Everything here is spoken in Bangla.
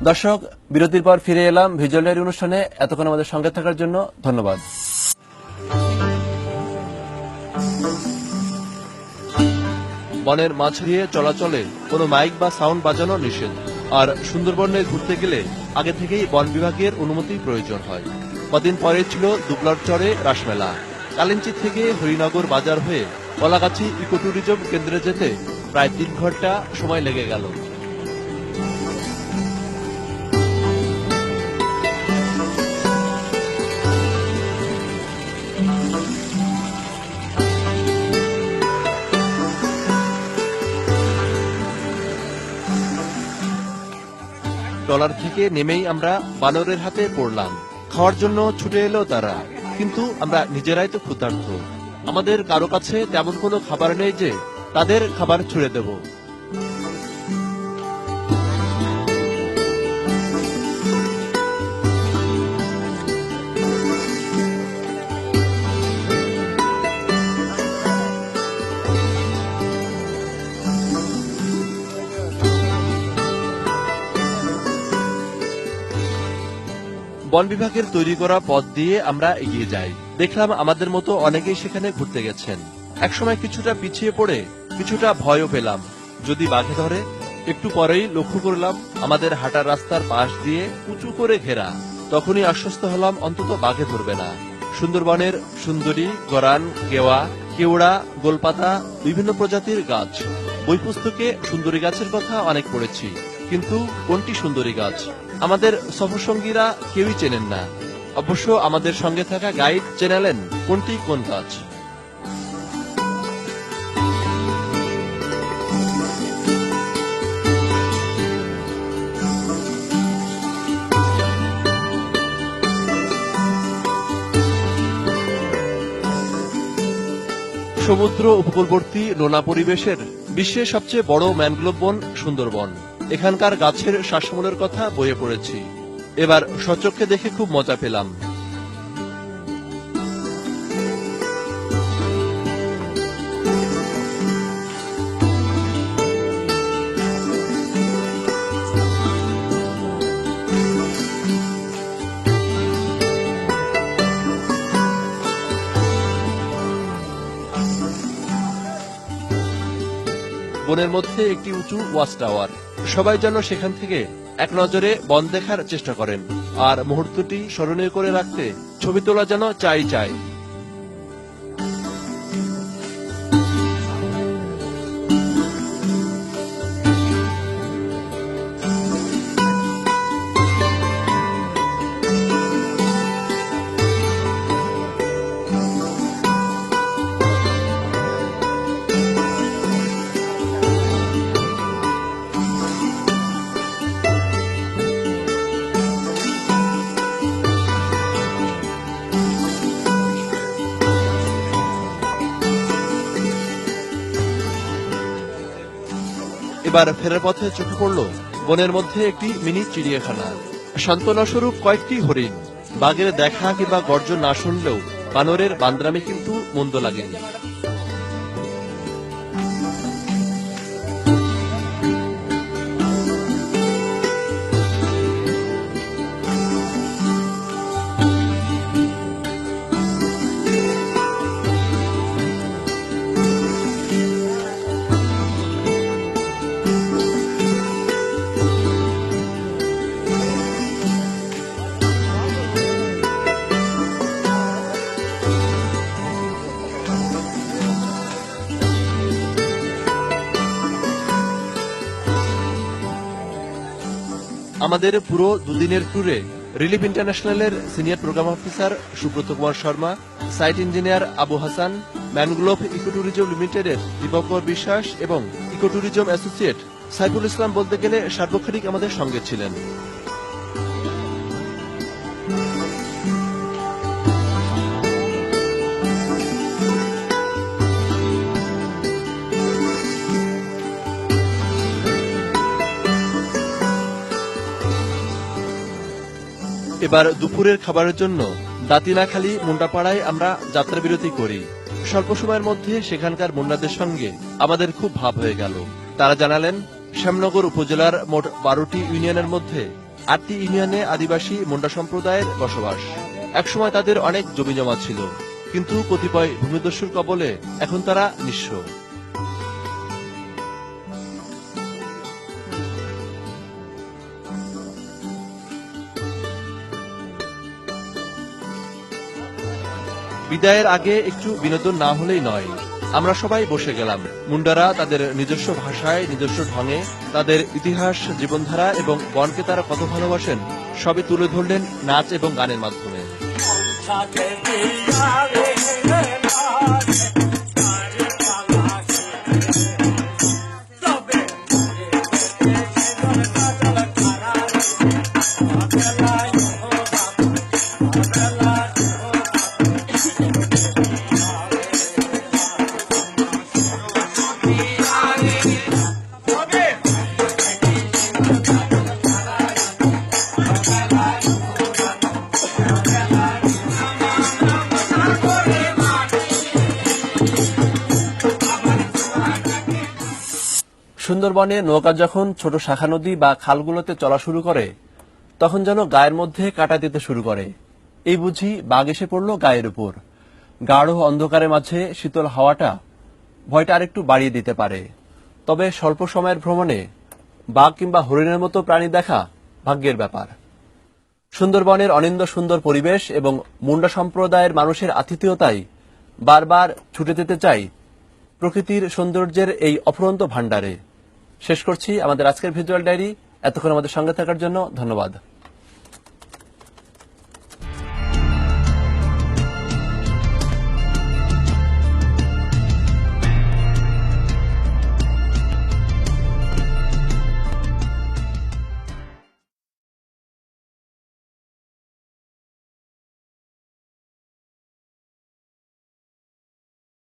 দর্শক, বিরতির পর ফিরে এলাম ভিজুয়াল ডায়েরি অনুষ্ঠানে। এতক্ষণ আমাদের সঙ্গে থাকার জন্য ধন্যবাদ। বনের মাঝ দিয়ে চলাচলে কোনো মাইক বা সাউন্ড বাজানো নিষেধ। আর সুন্দরবনে ঘুরতে গেলে আগে থেকেই বন বিভাগের অনুমতি প্রয়োজন হয়। কদিন পরে ছিল দুবলারচরে রাসমেলা। কালিঞ্চি থেকে হরিনগর বাজার হয়ে কলাগাছি ইকো ট্যুরিজম কেন্দ্রে যেতে প্রায় 3 ঘন্টা সময় লেগে গেল। ট্রলার থেকে নেমেই আমরা বানরের হাতে পড়লাম। খাওয়ার জন্য ছুটে এলো তারা, কিন্তু আমরা নিজেরাই তো ক্ষুধার্ত। আমাদের কারো কাছে তেমন কোনো খাবার নেই যে তাদের খাবার ছুড়ে দেব। বন বিভাগের তৈরি করা পথ দিয়ে আমরা এগিয়ে যাই। দেখলাম আমাদের মতো অনেকেই সেখানে ঘুরতে গেছেন। একসময় কিছুটা পিছিয়ে পড়ে কিছুটা ভয়ও পেলাম, যদি বাঘে ধরে। একটু পরেই লক্ষ্য করলাম আমাদের হাঁটার রাস্তার পাশ দিয়ে উঁচু করে ঘেরা। তখনই আশ্বস্ত হলাম অন্তত বাঘে ধরবে না। সুন্দরবনের সুন্দরী, গরান, গেওয়া, কেওড়া, গোলপাতা, বিভিন্ন প্রজাতির গাছ। বই পুস্তকে সুন্দরী গাছের কথা অনেক পড়েছি, কিন্তু কোনটি সুন্দরী গাছ আমাদের সফরসঙ্গীরা কেউই চেনেন না। অবশ্য আমাদের সঙ্গে থাকা গাইড চেনালেন কোনটি কোন গাছ। সমুদ্র উপকূলবর্তী নোনা পরিবেশের বিশ্বের সবচেয়ে বড় ম্যানগ্রোভ বন সুন্দরবন। এখানকার গাছের শ্বাসমূলের কথা বইয়ে পড়েছি, এবার সচক্ষে দেখে খুব মজা পেলাম। বনের মধ্যে একটি উঁচু ওয়াচ টাওয়ার। সবাই যেন সেখান থেকে এক নজরে বন দেখার চেষ্টা করেন, আর মুহূর্তটি স্মরণীয় করে রাখতে ছবি তোলা যেন চাই। এবার ফেরার পথে চোখে পড়ল বনের মধ্যে একটি মিনি চিড়িয়াখানা। সান্ত্বনাস্বরূপ কয়েকটি হরিণ। বাঘের দেখা কিংবা গর্জন না শুনলেও বানরের বান্দরামি কিন্তু মন্দ লাগেনি। আমাদের পুরো দুদিনের ট্যুরে রিলিফ ইন্টারন্যাশনালের senior program officer Subrata Kumar Sharma, site engineer Abu Hasan, mangrove eco tourism লিমিটেডের দীপঙ্কর বিশ্বাস এবং eco tourism associate Saiful Islam বলতে গেলে সার্বক্ষণিক আমাদের সঙ্গে ছিলেন। এবার দুপুরের খাবারের জন্য দাতিনাখালী মুন্ডাপাড়ায় আমরা যাত্রা বিরতি করি। স্বল্প সময়ের মধ্যে সেখানকার মুন্ডাদের সঙ্গে আমাদের খুব ভাব হয়ে গেল। তারা জানালেন শ্যামনগর উপজেলার মোট 12টি ইউনিয়নের মধ্যে 8টি ইউনিয়নে আদিবাসী মুন্ডা সম্প্রদায়ের বসবাস। একসময় তাদের অনেক জমিজমা ছিল, কিন্তু কতিপয় ভূমিদস্যুর কবলে এখন তারা নিঃস্ব। বিদায়ের আগে একটু বিনোদন না হলেই নয়। আমরা সবাই বসে গেলাম। মুন্ডারা তাদের নিজস্ব ভাষায়, নিজস্ব ঢঙে তাদের ইতিহাস, জীবনধারা এবং বনকে তারা কত ভালোবাসেন সবই তুলে ধরলেন নাচ এবং গানের মাধ্যমে। সুন্দরবনে নৌকা যখন ছোট শাখা নদী বা খালগুলোতে চলা শুরু করে, তখন যেন গায়ের মধ্যে কাঁটা দিতে শুরু করে। এই বুঝি বাঘ এসে পড়ল গায়ের উপর। গাঢ় অন্ধকারের মাঝে শীতল হাওয়াটা ভয়টা আরেকটু বাড়িয়ে দিতে পারে। তবে স্বল্প সময়ের ভ্রমণে বাঘ কিংবা হরিণের মতো প্রাণী দেখা ভাগ্যের ব্যাপার। সুন্দরবনের অনিন্দ্য সুন্দর পরিবেশ এবং মুন্ডা সম্প্রদায়ের মানুষের আতিথেয়তায় বারবার ছুটে যেতে চাই প্রকৃতির সৌন্দর্যের এই অফুরন্ত ভাণ্ডারে। শেষ করছি আমাদের আজকের ভিজুয়াল ডায়েরি। এতক্ষণ আমাদের সঙ্গে থাকার জন্য ধন্যবাদ।